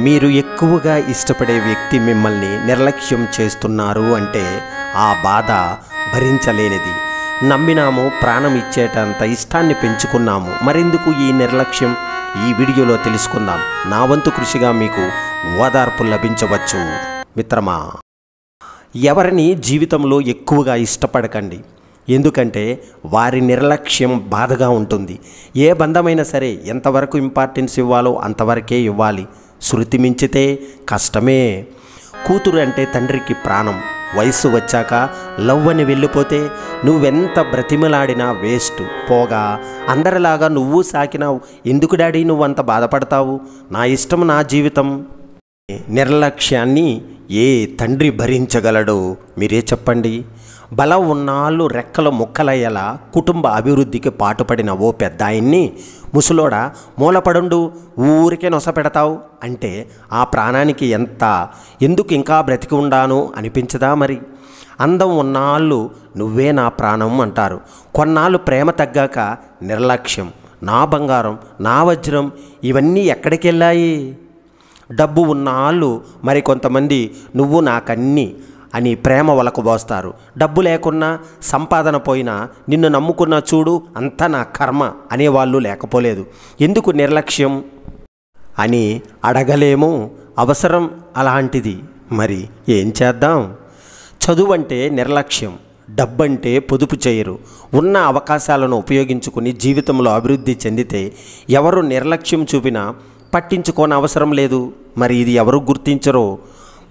మీరు ఎక్కువగా ఇష్టపడే వ్యక్తి మిమ్మల్ని నిర్లక్ష్యం చేస్తున్నారు అంటే ఆ బాధ భరించలేనిది. నమ్మినాము, ప్రాణం ఇచ్చేటంత ఇష్టాన్ని పెంచుకున్నాము, మరెందుకు ఈ నిర్లక్ష్యం? ఈ వీడియోలో తెలుసుకుందాం. నా వంతు కృషిగా మీకు ఓదార్పు లభించవచ్చు. మిత్రమా, ఎవరిని జీవితంలో ఎక్కువగా ఇష్టపడకండి. ఎందుకంటే వారి నిర్లక్ష్యం బాధగా ఉంటుంది. ఏ బంధమైనా సరే ఎంతవరకు ఇంపార్టెన్స్ ఇవ్వాలో అంతవరకే ఇవ్వాలి. శృతి మించితే కష్టమే. కూతురు అంటే తండ్రికి ప్రాణం. వయస్సు వచ్చాక లవ్ అని వెళ్ళిపోతే నువ్వెంత బ్రతిమలాడినా వేస్ట్. పోగా అందరిలాగా నువ్వు సాకినావు, ఎందుకు డాడీ నువ్వంత బాధపడతావు? నా ఇష్టం, నా జీవితం. నిర్లక్ష్యాన్ని ఏ తండ్రి భరించగలడో మీరే చెప్పండి. బలం ఉన్నాళ్ళు రెక్కల ముక్కలయ్యేలా కుటుంబ అభివృద్ధికి పాటుపడిన ఓ పెద్దాయన్ని ముసలోడా మూలపడుండు, ఊరికే నొస పెడతావు అంటే ఆ ప్రాణానికి ఎందుకు ఇంకా బ్రతికి ఉండాను అనిపించదా? మరి అందం ఉన్నాళ్ళు నువ్వే నా ప్రాణం అంటారు. కొన్నాళ్ళు ప్రేమ తగ్గాక నిర్లక్ష్యం, నా బంగారం, నా వజ్రం ఇవన్నీ ఎక్కడికి వెళ్ళాయి? డబ్బు ఉన్నాళ్ళు మరి కొంతమంది నువ్వు నాకన్నీ అని ప్రేమ వలకబోస్తారు. డబ్బు లేకున్నా, సంపాదన పోయినా, నిన్ను నమ్ముకున్న చూడు అంతా నా కర్మ అనేవాళ్ళు లేకపోలేదు. ఎందుకు నిర్లక్ష్యం అని అడగలేము. అవసరం అలాంటిది. మరి ఏం చేద్దాం? చదువు అంటే నిర్లక్ష్యం, డబ్బంటే పొదుపు చేయరు. ఉన్న అవకాశాలను ఉపయోగించుకుని జీవితంలో అభివృద్ధి చెందితే ఎవరు నిర్లక్ష్యం చూపినా పట్టించుకోని అవసరం లేదు. మరి ఇది ఎవరు గుర్తించరో?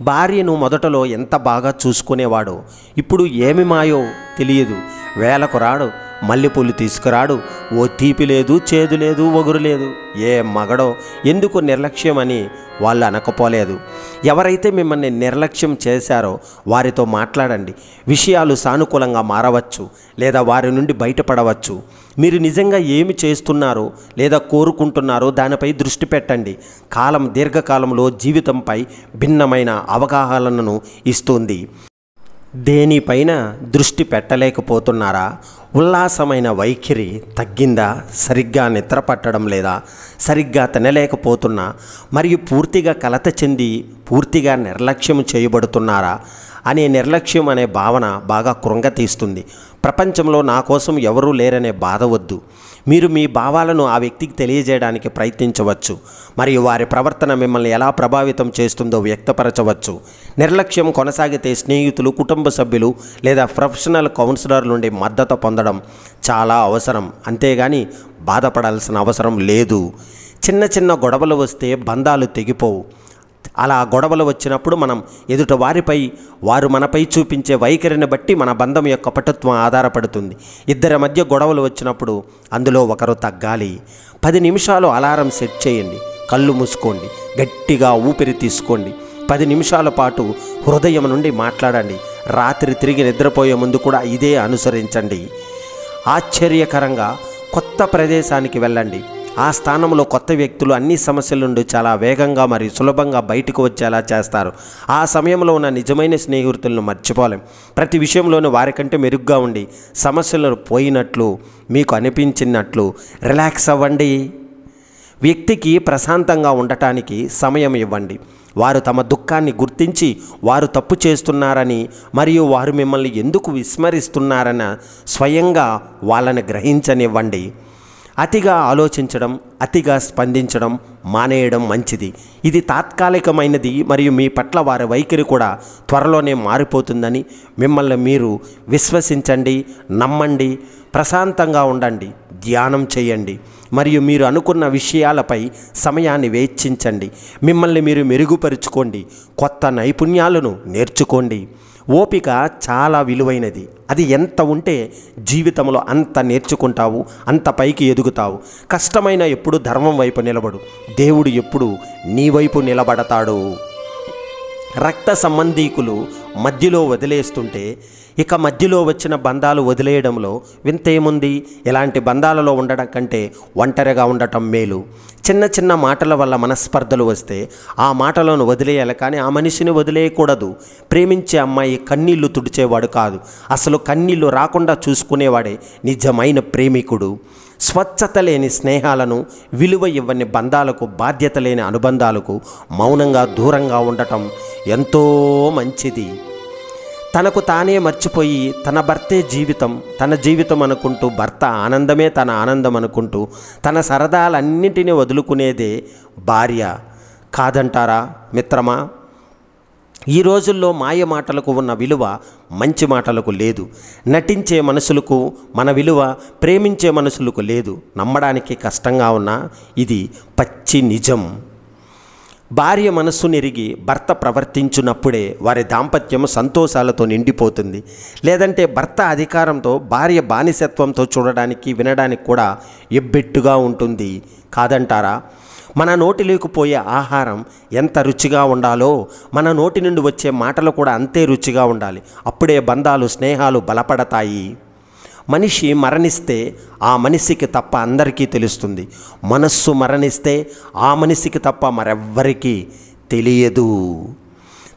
భార్యను మొదటలో ఎంత బాగా చూసుకునేవాడో ఇప్పుడు ఏమి మాయో తెలియదు. వేలకు రాడు, మల్లెపూలు తీసుకురాడు, ఓ తీపి లేదు, చేదు లేదు, ఒగురు లేదు. ఏ మగడో ఎందుకు నిర్లక్ష్యం అని వాళ్ళు అనకపోలేదు. ఎవరైతే మిమ్మల్ని నిర్లక్ష్యం చేశారో వారితో మాట్లాడండి. విషయాలు సానుకూలంగా మారవచ్చు లేదా వారి నుండి బయటపడవచ్చు. మీరు నిజంగా ఏమి చేస్తున్నారో లేదా కోరుకుంటున్నారో దానిపై దృష్టి పెట్టండి. కాలం దీర్ఘకాలంలో జీవితంపై భిన్నమైన అవగాహనలను ఇస్తుంది. దేనిపైన దృష్టి పెట్టలేకపోతున్నారా? ఉల్లాసమైన వైఖరి తగ్గిందా? సరిగ్గా నిద్ర పట్టడం లేదా? సరిగ్గా తినలేకపోతున్నా? మరియు పూర్తిగా కలత చెంది పూర్తిగా నిర్లక్ష్యం చేయబడుతున్నారా? అనే నిర్లక్ష్యం అనే భావన బాగా కృంగతీస్తుంది. ప్రపంచంలో నా కోసం ఎవరూ లేరనే బాధ వద్దు. మీరు మీ భావాలను ఆ వ్యక్తికి తెలియజేయడానికి ప్రయత్నించవచ్చు మరియు వారి ప్రవర్తన మిమ్మల్ని ఎలా ప్రభావితం చేస్తుందో వ్యక్తపరచవచ్చు. నిర్లక్ష్యం కొనసాగితే స్నేహితులు, కుటుంబ సభ్యులు లేదా ప్రొఫెషనల్ కౌన్సిలర్ నుండి మద్దతు పొందడం చాలా అవసరం. అంతేగాని బాధపడాల్సిన అవసరం లేదు. చిన్న చిన్న గొడవలు వస్తే బంధాలు తెగిపోవు. అలా గొడవలు వచ్చినప్పుడు మనం ఎదుట వారు మనపై చూపించే వైఖరిని బట్టి మన బంధం యొక్క పటుత్వం ఆధారపడుతుంది. ఇద్దరి మధ్య గొడవలు వచ్చినప్పుడు అందులో ఒకరు తగ్గాలి. 10 నిమిషాలు అలారం సెట్ చేయండి. కళ్ళు మూసుకోండి, గట్టిగా ఊపిరి తీసుకోండి. 10 నిమిషాల పాటు హృదయం నుండి మాట్లాడండి. రాత్రి తిరిగి నిద్రపోయే ముందు కూడా ఇదే అనుసరించండి. ఆశ్చర్యకరంగా కొత్త ప్రదేశానికి వెళ్ళండి. ఆ స్థానంలో కొత్త వ్యక్తులు అన్ని సమస్యల నుండి చాలా వేగంగా మరియు సులభంగా బయటకు వచ్చేలా చేస్తారు. ఆ సమయంలో ఉన్న నిజమైన స్నేహితులను మర్చిపోలేం. ప్రతి విషయంలోనూ వారికంటే మెరుగ్గా ఉండి సమస్యలు పోయినట్లు మీకు అనిపించినట్లు రిలాక్స్ అవ్వండి. వ్యక్తికి ప్రశాంతంగా ఉండటానికి సమయం ఇవ్వండి. వారు తమ దుఃఖాన్ని గుర్తించి వారు తప్పు చేస్తున్నారని మరియు వారు మిమ్మల్ని ఎందుకు విస్మరిస్తున్నారని స్వయంగా వాళ్ళని గ్రహించనివ్వండి. అతిగా ఆలోచించడం, అతిగా స్పందించడం మానేయడం మంచిది. ఇది తాత్కాలికమైనది మరియు మీ పట్ల వారి వైఖరి కూడా త్వరలోనే మారిపోతుందని మిమ్మల్ని మీరు విశ్వసించండి, నమ్మండి. ప్రశాంతంగా ఉండండి, ధ్యానం చేయండి మరియు మీరు అనుకున్న విషయాలపై సమయాన్ని వెచ్చించండి. మిమ్మల్ని మీరు మెరుగుపరుచుకోండి, కొత్త నైపుణ్యాలను నేర్చుకోండి. ఓపిక చాలా విలువైనది. అది ఎంత ఉంటే జీవితంలో అంత నేర్చుకుంటావు, అంత పైకి ఎదుగుతావు. కష్టమైన ఎప్పుడు ధర్మం వైపు నిలబడు, దేవుడు ఎప్పుడు నీ వైపు నిలబడతాడు. రక్త సంబంధీకులు మధ్యలో వదిలేస్తుంటే ఇక మధ్యలో వచ్చిన బంధాలు వదిలేయడంలో వింతేముంది? ఇలాంటి బంధాలలో ఉండడం కంటే ఒంటరిగా ఉండటం మేలు. చిన్న చిన్న మాటల వల్ల మనస్పర్ధలు వస్తే ఆ మాటలను వదిలేయాలి, కానీ ఆ మనిషిని వదిలేయకూడదు. ప్రేమించే అమ్మాయి కన్నీళ్లు తుడిచేవాడు కాదు, అసలు కన్నీళ్లు రాకుండా చూసుకునేవాడే నిజమైన ప్రేమికుడు. స్వచ్ఛత లేని స్నేహాలను, విలువ ఇవ్వని బంధాలకు, బాధ్యత లేని అనుబంధాలకు మౌనంగా దూరంగా ఉండటం ఎంతో మంచిది. తనకు తానే మర్చిపోయి తన భర్తే జీవితం, తన జీవితం అనుకుంటూ, భర్త ఆనందమే తన ఆనందం అనుకుంటూ తన సరదాలన్నింటినీ వదులుకునేదే భార్య కాదంటారా మిత్రమా? ఈ రోజుల్లో మాయ మాటలకు ఉన్న విలువ మంచి మాటలకు లేదు. నటించే మనసులకు మన విలువ ప్రేమించే మనసులకు లేదు. నమ్మడానికి కష్టంగా ఉన్నా ఇది పచ్చి నిజం. భార్య మనస్సు నెరిగి భర్త ప్రవర్తించినప్పుడే వారి దాంపత్యం సంతోషాలతో నిండిపోతుంది. లేదంటే భర్త అధికారంతో, భార్య బానిసత్వంతో చూడడానికి, వినడానికి కూడా ఎబ్బెట్టుగా ఉంటుంది కాదంటారా? మన నోటిలోకి పోయే ఆహారం ఎంత రుచిగా ఉండాలో మన నోటి నుండి వచ్చే మాటలు కూడా అంతే రుచిగా ఉండాలి. అప్పుడే బంధాలు, స్నేహాలు బలపడతాయి. మనిషి మరణిస్తే ఆ మనిషికి తప్ప అందరికీ తెలుస్తుంది. మనస్సు మరణిస్తే ఆ మనిషికి తప్ప మరెవ్వరికీ తెలియదు.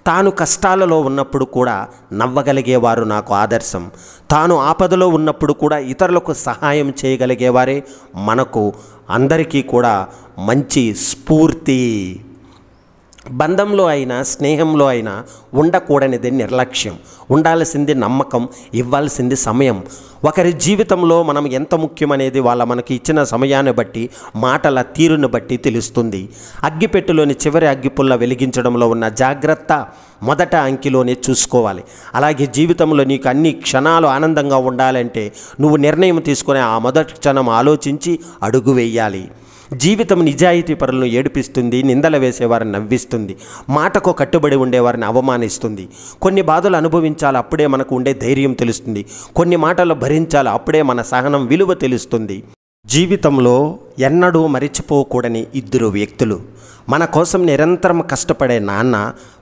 తాను కష్టాలలో ఉన్నప్పుడు కూడా నవ్వగలిగేవారు నాకు ఆదర్శం. తాను ఆపదలో ఉన్నప్పుడు కూడా ఇతరులకు సహాయం చేయగలిగేవారే మనకు అందరికీ కూడా మంచి స్ఫూర్తి. బంధంలో అయినా స్నేహంలో అయినా ఉండకూడనిది నిర్లక్ష్యం. ఉండాల్సింది నమ్మకం, ఇవ్వాల్సింది సమయం. ఒకరి జీవితంలో మనం ఎంత ముఖ్యమనేది వాళ్ళ మనకి ఇచ్చిన సమయాన్ని బట్టి, మాటల తీరును బట్టి తెలుస్తుంది. అగ్గిపెట్టులోని చివరి అగ్గిపుల్ల వెలిగించడంలో ఉన్న జాగ్రత్త మొదట అంకిలోనే చూసుకోవాలి. అలాగే జీవితంలో నీకు అన్ని క్షణాలు ఆనందంగా ఉండాలంటే నువ్వు నిర్ణయం తీసుకునే ఆ మొదటి క్షణం ఆలోచించి అడుగు వేయాలి. జీవితం నిజాయితీ పరులను ఏడిపిస్తుంది, నిందలు వేసేవారిని నవ్విస్తుంది, మాటకు కట్టుబడి ఉండేవారిని అవమానిస్తుంది. కొన్ని బాధలు అనుభవించాలి, అప్పుడే మనకు ఉండే ధైర్యం తెలుస్తుంది. కొన్ని మాటలు భరించాలి, అప్పుడే మన సహనం విలువ తెలుస్తుంది. జీవితంలో ఎన్నడూ మరిచిపోకూడని ఇద్దరు వ్యక్తులు: మన కోసం నిరంతరం కష్టపడే నాన్న,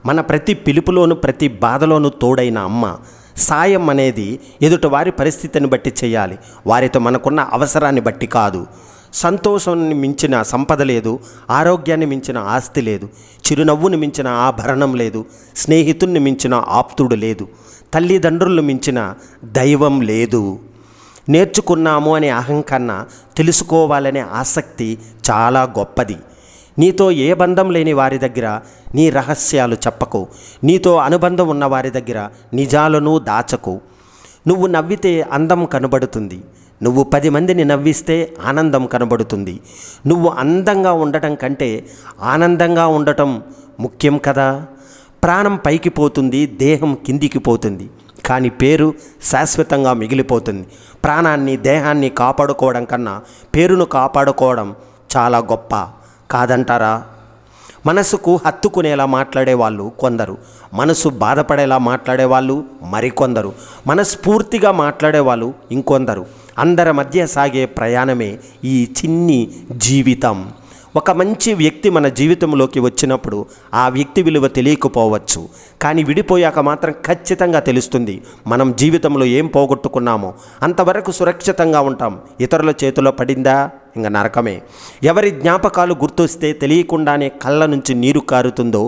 మన ప్రతి పిలుపులోనూ ప్రతి బాధలోనూ తోడైన అమ్మ. సాయం అనేది ఎదుటివారి పరిస్థితిని బట్టి చేయాలి, వారితో మనకున్న అవసరాన్ని బట్టి కాదు. సంతోషాన్ని మించిన సంపద లేదు, ఆరోగ్యాన్ని మించిన ఆస్తి లేదు, చిరునవ్వుని మించిన ఆభరణం లేదు, స్నేహితుణ్ణి మించిన ఆప్తుడు లేదు, తల్లిదండ్రులను మించిన దైవం లేదు. నేర్చుకున్నాము అనే అహంకన్నా తెలుసుకోవాలనే ఆసక్తి చాలా గొప్పది. నీతో ఏ బంధం లేని వారి దగ్గర నీ రహస్యాలు చెప్పకు. నీతో అనుబంధం ఉన్న వారి దగ్గర నిజాలను దాచకు. నువ్వు నవ్వితే అందం కనబడుతుంది, నువ్వు 10 మందిని నవ్విస్తే ఆనందం కనబడుతుంది. నువ్వు అందంగా ఉండటం కంటే ఆనందంగా ఉండటం ముఖ్యం కదా. ప్రాణం పైకి పోతుంది, దేహం కిందికి పోతుంది, కానీ పేరు శాశ్వతంగా మిగిలిపోతుంది. ప్రాణాన్ని, దేహాన్ని కాపాడుకోవడం కన్నా పేరును కాపాడుకోవడం చాలా గొప్ప కాదంటారా? మనసుకు హత్తుకునేలా మాట్లాడేవాళ్ళు కొందరు, మనసు బాధపడేలా మాట్లాడేవాళ్ళు మరికొందరు, మనస్ఫూర్తిగా మాట్లాడేవాళ్ళు ఇంకొందరు. అందరి మధ్య సాగే ప్రయాణమే ఈ చిన్ని జీవితం. ఒక మంచి వ్యక్తి మన జీవితంలోకి వచ్చినప్పుడు ఆ వ్యక్తి విలువ తెలియకపోవచ్చు, కానీ విడిపోయాక మాత్రం ఖచ్చితంగా తెలుస్తుంది మనం జీవితంలో ఏం పోగొట్టుకున్నామో. అంతవరకు సురక్షితంగా ఉంటాం. ఇతరుల చేతిలో పడిందా ఇంకా నరకమే. ఎవరి జ్ఞాపకాలు గుర్తొస్తే తెలియకుండానే కళ్ళ నుంచి నీరు కారుతుందో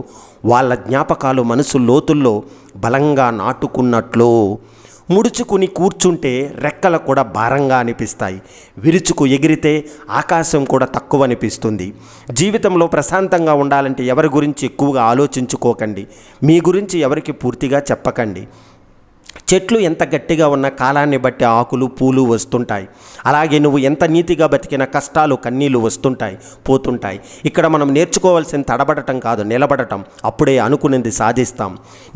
వాళ్ళ జ్ఞాపకాలు మనసు లోతుల్లో బలంగా నాటుకున్నట్లు. ముడుచుకుని కూర్చుంటే రెక్కలు కూడా భారంగా అనిపిస్తాయి, విరుచుకు ఎగిరితే ఆకాశం కూడా తక్కువ అనిపిస్తుంది. జీవితంలో ప్రశాంతంగా ఉండాలంటే ఎవరి గురించి ఎక్కువగా ఆలోచించుకోకండి, మీ గురించి ఎవరికి పూర్తిగా చెప్పకండి. చెట్లు ఎంత గట్టిగా ఉన్న కాలాన్ని బట్టి ఆకులు, పూలు వస్తుంటాయి. అలాగే నువ్వు ఎంత నీతిగా బతికిన కష్టాలు, కన్నీళ్లు వస్తుంటాయి, పోతుంటాయి. ఇక్కడ మనం నేర్చుకోవాల్సిన తడబడటం కాదు, నిలబడటం. అప్పుడే అనుకునేది సాధిస్తాం.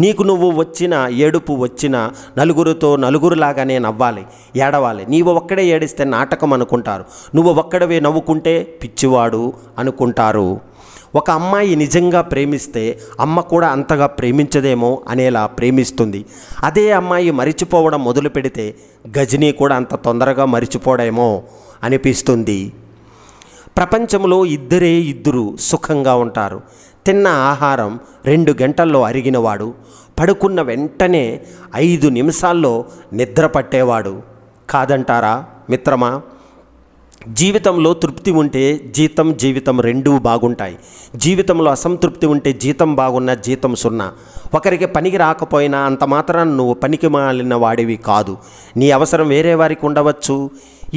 నీకు నువ్వు వచ్చిన ఏడుపు వచ్చిన నలుగురితో నలుగురులాగానే నవ్వాలి, ఏడవాలి. నీవు ఒక్కడే ఏడిస్తే నాటకం అనుకుంటారు, నువ్వు ఒక్కడవే నవ్వుకుంటే పిచ్చివాడు అనుకుంటారు. ఒక అమ్మాయి నిజంగా ప్రేమిస్తే అమ్మ కూడా అంతగా ప్రేమించదేమో అనేలా ప్రేమిస్తుంది. అదే అమ్మాయి మరిచిపోవడం మొదలు పెడితే గజనీ కూడా అంత తొందరగా మరిచిపోడేమో అనిపిస్తుంది. ప్రపంచంలో ఇద్దరు సుఖంగా ఉంటారు: తిన్న ఆహారం 2 గంటల్లో అరిగినవాడు, పడుకున్న వెంటనే 5 నిమిషాల్లో నిద్ర పట్టేవాడు కాదంటారా మిత్రమా? జీవితంలో తృప్తి ఉంటే జీవితం రెండూ బాగుంటాయి. జీవితంలో అసంతృప్తి ఉంటే జీతం బాగున్నా జీతం సున్నా. ఒకరికి పనికి రాకపోయినా అంత మాత్రాన నువ్వు పనికి మాలిన వాడివి కాదు. నీ అవసరం వేరే వారికి ఉండవచ్చు.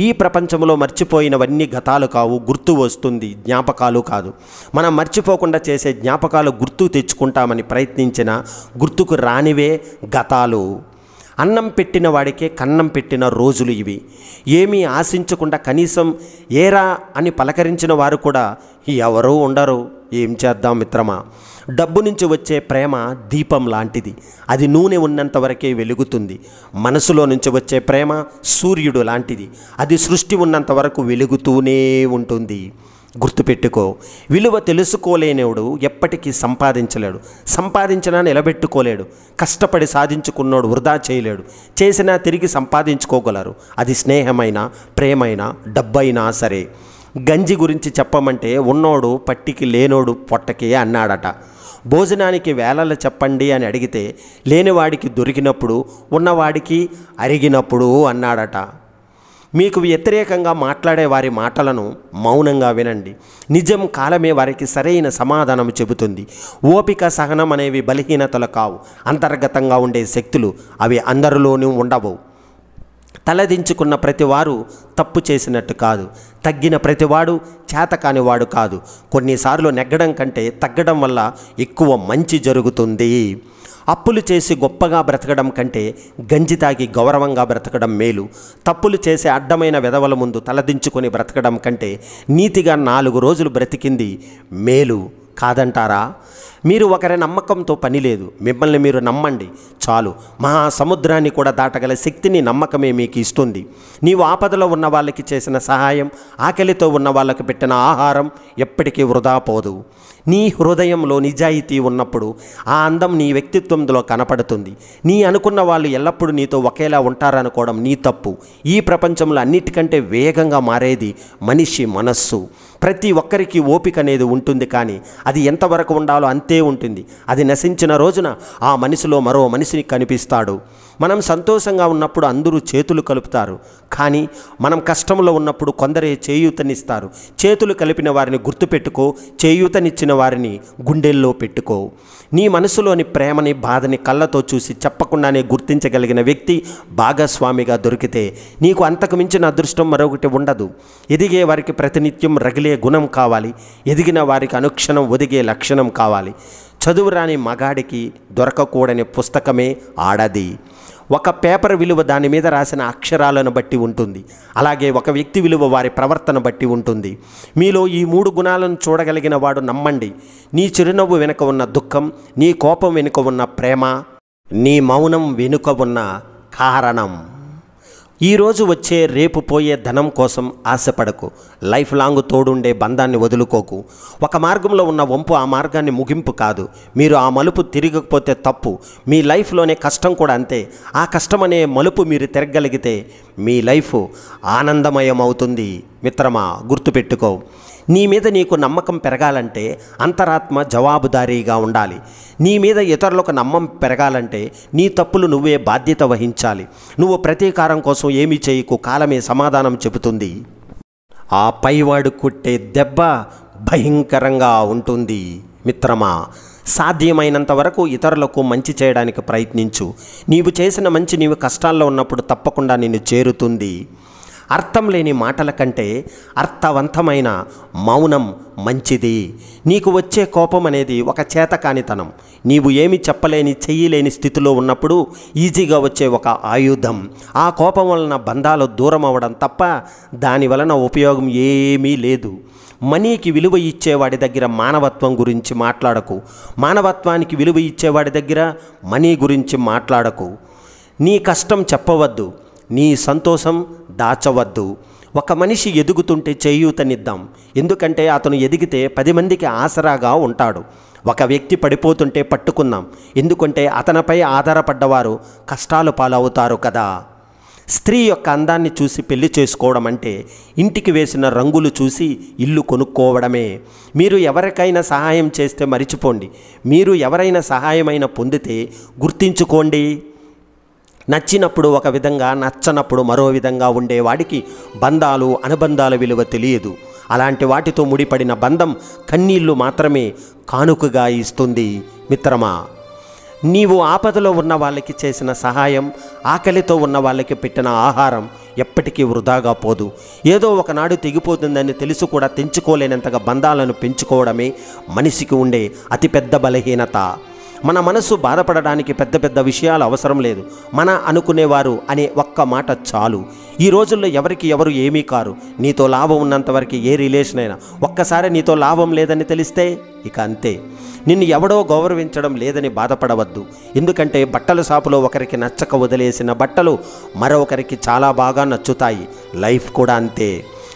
ఈ ప్రపంచంలో మర్చిపోయినవన్నీ గతాలు కావు, గుర్తు వస్తుంది, జ్ఞాపకాలు కాదు. మనం మర్చిపోకుండా చేసే జ్ఞాపకాలు గుర్తు తెచ్చుకుంటామని ప్రయత్నించిన గుర్తుకు రానివే గతాలు. అన్నం పెట్టిన వాడికే కన్నం పెట్టిన రోజులు ఇవి. ఏమీ ఆశించకుండా కనీసం ఏరా అని పలకరించిన వారు కూడా ఎవరూ ఉండరు. ఏం చేద్దాం మిత్రమా? డబ్బు నుంచి వచ్చే ప్రేమ దీపం లాంటిది. అది నూనె ఉన్నంత వరకే వెలుగుతుంది. మనసులో నుంచి వచ్చే ప్రేమ సూర్యుడు లాంటిది. అది సృష్టి ఉన్నంత వరకు వెలుగుతూనే ఉంటుంది. గుర్తుపెట్టుకో, విలువ తెలుసుకోలేనివాడు ఎప్పటికీ సంపాదించలేడు. సంపాదించినా నిలబెట్టుకోలేడు. కష్టపడి సాధించుకున్నోడు వృధా చేయలేడు. చేసినా తిరిగి సంపాదించుకోగలరు. అది స్నేహమైనా, ప్రేమైనా, డబ్బైనా సరే. గంజి గురించి చెప్పమంటే ఉన్నోడు పట్టికి లేనోడు పొట్టకి అన్నాడట. భోజనానికి వేళలు చెప్పండి అని అడిగితే లేనివాడికి దొరికినప్పుడు, ఉన్నవాడికి అరిగినప్పుడు అన్నాడట. మీకు వ్యతిరేకంగా మాట్లాడే వారి మాటలను మౌనంగా వినండి. నిజం కాలమే వారికి సరైన సమాధానం చెబుతుంది. ఓపిక, సహనం అనేవి బలహీనతలు కావు, అంతర్గతంగా ఉండే శక్తులు. అవి అందరిలోనూ ఉండవు. తలదించుకున్న ప్రతివారు తప్పు చేసినట్టు కాదు. తగ్గిన ప్రతివాడు చేతకానివాడు కాదు. కొన్నిసార్లు నెగ్గడం కంటే తగ్గడం వల్ల ఎక్కువ మంచి జరుగుతుంది. అప్పులు చేసి గొప్పగా బ్రతకడం కంటే గంజి తాగి గౌరవంగా బ్రతకడం మేలు. తప్పులు చేసే అడ్డమైన వెధవల ముందు తలదించుకొని బ్రతకడం కంటే నీతిగా 4 రోజులు బ్రతికింది మేలు కాదంటారా? మీరు ఒకరి నమ్మకంతో పని లేదు. మిమ్మల్ని మీరు నమ్మండి చాలు. మహాసముద్రాన్ని కూడా దాటగల శక్తిని నమ్మకమే మీకు ఇస్తుంది. నీవు ఆపదలో ఉన్న వాళ్ళకి చేసిన సహాయం, ఆకలితో ఉన్న వాళ్ళకి పెట్టిన ఆహారం ఎప్పటికీ వృధా పోదు. నీ హృదయంలో నిజాయితీ ఉన్నప్పుడు ఆ అందం నీ వ్యక్తిత్వంలో కనపడుతుంది. నీ అనుకున్న వాళ్ళు ఎల్లప్పుడూ నీతో ఒకేలా ఉంటారనుకోవడం నీ తప్పు. ఈ ప్రపంచంలో అన్నిటికంటే వేగంగా మారేది మనిషి మనస్సు. ప్రతి ఒక్కరికి ఓపిక అనేది ఉంటుంది, కానీ అది ఎంతవరకు ఉండాలో అంతే ఉంటుంది. అది నశించిన రోజున ఆ మనిషిలో మరో మనిషిని కనిపిస్తాడు. మనం సంతోషంగా ఉన్నప్పుడు అందరూ చేతులు కలుపుతారు, కానీ మనం కష్టంలో ఉన్నప్పుడు కొందరే చేయూతనిస్తారు. చేతులు కలిపిన వారిని గుర్తుపెట్టుకో, చేయూతనిచ్చిన వారిని గుండెల్లో పెట్టుకో. నీ మనసులోని ప్రేమని, బాధని కళ్ళతో చూసి చెప్పకుండానే గుర్తించగలిగిన వ్యక్తి భాగస్వామిగా దొరికితే నీకు అంతకు మించిన అదృష్టం మరొకటి ఉండదు. ఎదిగే వారికి ప్రతినిత్యం రగిలే గుణం కావాలి. ఎదిగిన వారికి అనుక్షణం ఒదిగే లక్షణం కావాలి. చదువురాని మగాడికి దొరకకూడని పుస్తకమే ఆడది. ఒక పేపర్ విలువ దాని మీద రాసిన అక్షరాలను బట్టి ఉంటుంది. అలాగే ఒక వ్యక్తి విలువ వారి ప్రవర్తన బట్టి ఉంటుంది. మీలో ఈ 3 గుణాలను చూడగలిగిన వాడు నమ్మండి. నీ చిరునవ్వు వెనుక ఉన్న దుఃఖం, నీ కోపం వెనుక ఉన్న ప్రేమ, నీ మౌనం వెనుక ఉన్న కారణం. ఈరోజు వచ్చే రేపు పోయే ధనం కోసం ఆశపడకు. లైఫ్ లాంగ్ తోడుండే బంధాన్ని వదులుకోకు. ఒక మార్గంలో ఉన్న వంపు ఆ మార్గాన్ని ముగింపు కాదు. మీరు ఆ మలుపు తిరగకపోతే తప్పు. మీ లైఫ్లోనే కష్టం కూడా అంతే. ఆ కష్టం అనే మలుపు మీరు తిరగగలిగితే మీ లైఫ్ ఆనందమయం అవుతుంది. మిత్రమా, గుర్తుపెట్టుకో, నీ మీద నీకు నమ్మకం పెరగాలంటే అంతరాత్మ జవాబుదారీగా ఉండాలి. నీ మీద ఇతరులకు నమ్మకం పెరగాలంటే నీ తప్పులు నువ్వే బాధ్యత వహించాలి. నువ్వు ప్రతీకారం కోసం ఏమీ చేయకు, కాలమే సమాధానం చెబుతుంది. ఆ పైవాడు కొట్టే దెబ్బ భయంకరంగా ఉంటుంది. మిత్రమా, సాధ్యమైనంత వరకు ఇతరులకు మంచి చేయడానికి ప్రయత్నించు. నీవు చేసిన మంచి నీవు కష్టాల్లో ఉన్నప్పుడు తప్పకుండా నిన్ను చేరుతుంది. అర్థం లేని మాటల కంటే అర్థవంతమైన మౌనం మంచిది. నీకు వచ్చే కోపం అనేది ఒక చేతకానితనం. నీవు ఏమి చెప్పలేని, చెయ్యలేని స్థితిలో ఉన్నప్పుడు ఈజీగా వచ్చే ఒక ఆయుధం. ఆ కోపం వలన బంధాలు దూరం అవ్వడం తప్ప దాని వలన ఉపయోగం ఏమీ లేదు. మనీకి విలువ ఇచ్చేవాడి దగ్గర మానవత్వం గురించి మాట్లాడకు. మానవత్వానికి విలువ ఇచ్చేవాడి దగ్గర మనీ గురించి మాట్లాడకు. నీ కష్టం చెప్పవద్దు, నీ సంతోషం దాచవద్దు. ఒక మనిషి ఎదుగుతుంటే చేయూతనిద్దాం. ఎందుకంటే అతను ఎదిగితే 10 మందికి ఆసరాగా ఉంటాడు. ఒక వ్యక్తి పడిపోతుంటే పట్టుకుందాం. ఎందుకంటే అతనిపై ఆధారపడ్డవారు కష్టాలు పాలవుతారు కదా. స్త్రీ యొక్క అందాన్ని చూసి పెళ్లి చేసుకోవడం అంటే ఇంటికి వేసిన రంగులు చూసి ఇల్లు కొనుక్కోవడమే. మీరు ఎవరికైనా సహాయం చేస్తే మరిచిపోండి. మీరు ఎవరైనా సహాయమైనా పొందితే గుర్తించుకోండి. నచ్చినప్పుడు ఒక విధంగా, నచ్చనప్పుడు మరో విధంగా ఉండేవాడికి బంధాలు, అనుబంధాల విలువ తెలియదు. అలాంటి వాటితో ముడిపడిన బంధం కన్నీళ్లు మాత్రమే కానుకగా ఇస్తుంది. మిత్రమా, నీవు ఆపదలో ఉన్న వాళ్ళకి చేసిన సహాయం, ఆకలితో ఉన్న వాళ్ళకి పెట్టిన ఆహారం ఎప్పటికీ వృధాగా పోదు. ఏదో ఒకనాడు తెగిపోతుందని తెలుసు కూడా తెంచుకోలేనంతగా బంధాలను పెంచుకోవడమే మనిషికి ఉండే అతిపెద్ద బలహీనత. మన మనసు బాధపడడానికి పెద్ద పెద్ద విషయాలు అవసరం లేదు. మన అనుకునేవారు అనే ఒక్క మాట చాలు. ఈ రోజుల్లో ఎవరికి ఎవరు ఏమీ కారు. నీతో లాభం ఉన్నంతవరకు ఏ రిలేషన్ అయినా, ఒక్కసారి నీతో లాభం లేదని తెలిస్తే ఇక అంతే. నిన్ను ఎవడో గౌరవించడం లేదని బాధపడవద్దు. ఎందుకంటే బట్టల షాపులో ఒకరికి నచ్చక వదిలేసిన బట్టలు మరొకరికి చాలా బాగా నచ్చుతాయి. లైఫ్ కూడా అంతే.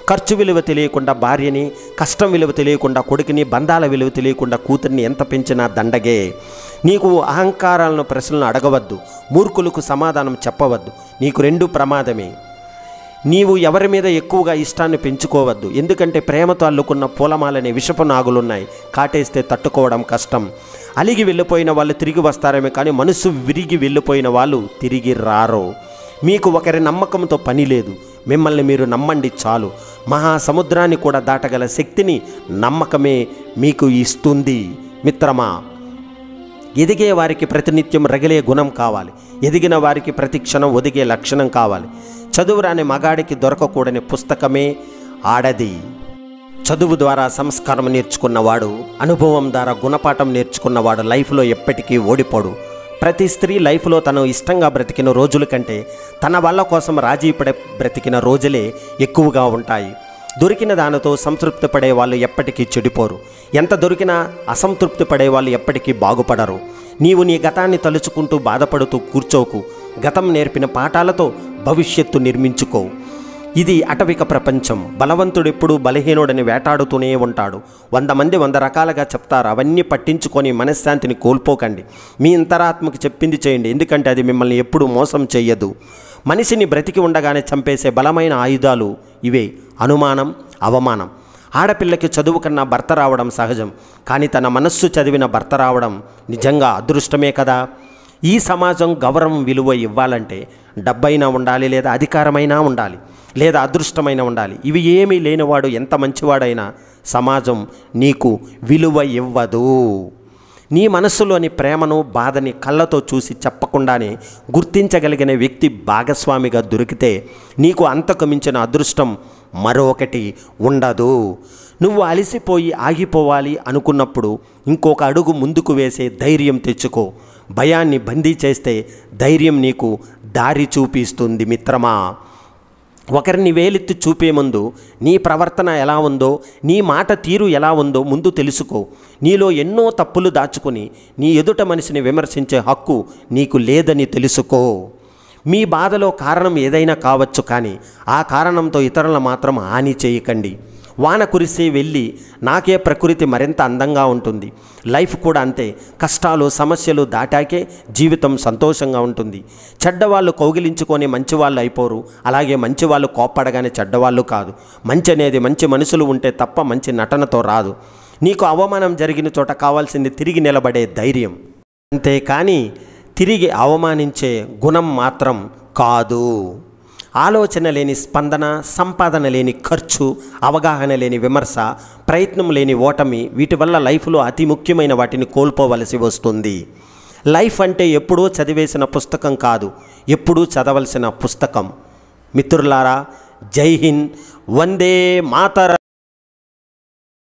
ఖర్చు విలువ తెలియకుండా భార్యని, కష్టం విలువ తెలియకుండా కొడుకుని, బంధాల విలువ తెలియకుండా కూతుర్ని ఎంత పెంచినా దండగే. నీకు అహంకారాలను ప్రశ్నలను అడగవద్దు. మూర్ఖులకు సమాధానం చెప్పవద్దు. నీకు రెండు ప్రమాదమే. నీవు ఎవరి మీద ఎక్కువగా ఇష్టాన్ని పెంచుకోవద్దు. ఎందుకంటే ప్రేమతో అల్లుకున్న పూలమాలనే విషపు నాగులున్నాయి. కాటేస్తే తట్టుకోవడం కష్టం. అలిగి వెళ్ళిపోయిన వాళ్ళు తిరిగి వస్తారేమో కానీ మనసు విరిగి వెళ్ళిపోయిన వాళ్ళు తిరిగి రారు. మీకు ఒకరి నమ్మకంతో పని లేదు. మిమ్మల్ని మీరు నమ్మండి చాలు. మహాసముద్రాన్ని కూడా దాటగల శక్తిని నమ్మకమే మీకు ఇస్తుంది. మిత్రమా, ఎదిగే వారికి ప్రతినిత్యం రగిలే గుణం కావాలి. ఎదిగిన వారికి ప్రతి క్షణం ఒదిగే లక్షణం కావాలి. చదువురాని మగాడికి దొరకకూడని పుస్తకమే ఆడది. చదువు ద్వారా సంస్కారం నేర్చుకున్నవాడు, అనుభవం ద్వారా గుణపాఠం నేర్చుకున్నవాడు లైఫ్లో ఎప్పటికీ ఓడిపోడు. ప్రతి స్త్రీ లైఫ్లో తను ఇష్టంగా బ్రతికిన రోజుల కంటే తన వాళ్ళ కోసం రాజీ పడే బ్రతికిన రోజులే ఎక్కువగా ఉంటాయి. దొరికిన దానితో సంతృప్తి పడే వాళ్ళు ఎప్పటికీ చెడిపోరు. ఎంత దొరికినా అసంతృప్తి పడే వాళ్ళు ఎప్పటికీ బాగుపడరు. నీవు నీ గతాన్ని తలుచుకుంటూ బాధపడుతూ కూర్చోకు. గతం నేర్పిన పాఠాలతో భవిష్యత్తు నిర్మించుకో. ఇది అటవిక ప్రపంచం. బలవంతుడు ఎప్పుడూ బలహీనుడని వేటాడుతూనే ఉంటాడు. 100 మంది 100 రకాలుగా చెప్తారు. అవన్నీ పట్టించుకొని మనశ్శాంతిని కోల్పోకండి. మీ అంతరాత్మకు చెప్పింది చేయండి. ఎందుకంటే అది మిమ్మల్ని ఎప్పుడూ మోసం చెయ్యదు. మనిషిని బ్రతికి ఉండగానే చంపేసే బలమైన ఆయుధాలు ఇవే: అనుమానం, అవమానం. ఆడపిల్లకి చదువు కన్నా భర్త రావడం సహజం. కానీ తన మనస్సు చదివిన భర్త రావడం నిజంగా అదృష్టమే కదా. ఈ సమాజం గౌరవం విలువ ఇవ్వాలంటే డబ్బైనా ఉండాలి, లేదా అధికారమైనా ఉండాలి, లేదా అదృష్టమైన ఉండాలి. ఇవి ఏమీ లేనివాడు ఎంత మంచివాడైనా సమాజం నీకు విలువ ఇవ్వదు. నీ మనస్సులోని ప్రేమను, బాధని కళ్ళతో చూసి చెప్పకుండానే గుర్తించగలిగిన వ్యక్తి భాగస్వామిగా దొరికితే నీకు అంతకు మించిన అదృష్టం మరొకటి ఉండదు. నువ్వు అలసిపోయి ఆగిపోవాలి అనుకున్నప్పుడు ఇంకొక అడుగు ముందుకు వేసే ధైర్యం తెచ్చుకో. భయాన్ని బందీ చేస్తే ధైర్యం నీకు దారి చూపిస్తుంది. మిత్రమా, ఒకరిని వేలెత్తి చూపే ముందు నీ ప్రవర్తన ఎలా ఉందో, నీ మాట తీరు ఎలా ఉందో ముందు తెలుసుకో. నీలో ఎన్నో తప్పులు దాచుకొని నీ ఎదుట మనిషిని విమర్శించే హక్కు నీకు లేదని తెలుసుకో. మీ బాధలో కారణం ఏదైనా కావచ్చు, కానీ ఆ కారణంతో ఇతరులను మాత్రం హాని చేయకండి. వాన కురిసి వెళ్ళి నాకే ప్రకృతి మరింత అందంగా ఉంటుంది. లైఫ్ కూడా అంతే. కష్టాలు, సమస్యలు దాటాకే జీవితం సంతోషంగా ఉంటుంది. చెడ్డవాళ్ళు కౌగిలించుకొని మంచివాళ్ళు అయిపోరు. అలాగే మంచివాళ్ళు కోప్పడగానే చెడ్డవాళ్ళు కాదు. మంచి అనేది మంచి మనుషులు ఉంటే తప్ప మంచి నటనతో రాదు. నీకు అవమానం జరిగిన చోట కావాల్సింది తిరిగి నిలబడే ధైర్యం, అంతేకాని తిరిగి అవమానించే గుణం మాత్రం కాదు. ఆలోచన లేని స్పందన, సంపాదన లేని ఖర్చు, అవగాహన లేని విమర్శ, ప్రయత్నం లేని ఓటమి, వీటి వల్ల లైఫ్లో అతి ముఖ్యమైన వాటిని కోల్పోవలసి వస్తుంది. లైఫ్ అంటే ఎప్పుడూ చదివేసిన పుస్తకం కాదు, ఎప్పుడూ చదవలసిన పుస్తకం. మిత్రులారా, జై హింద్, వందే మాతరం.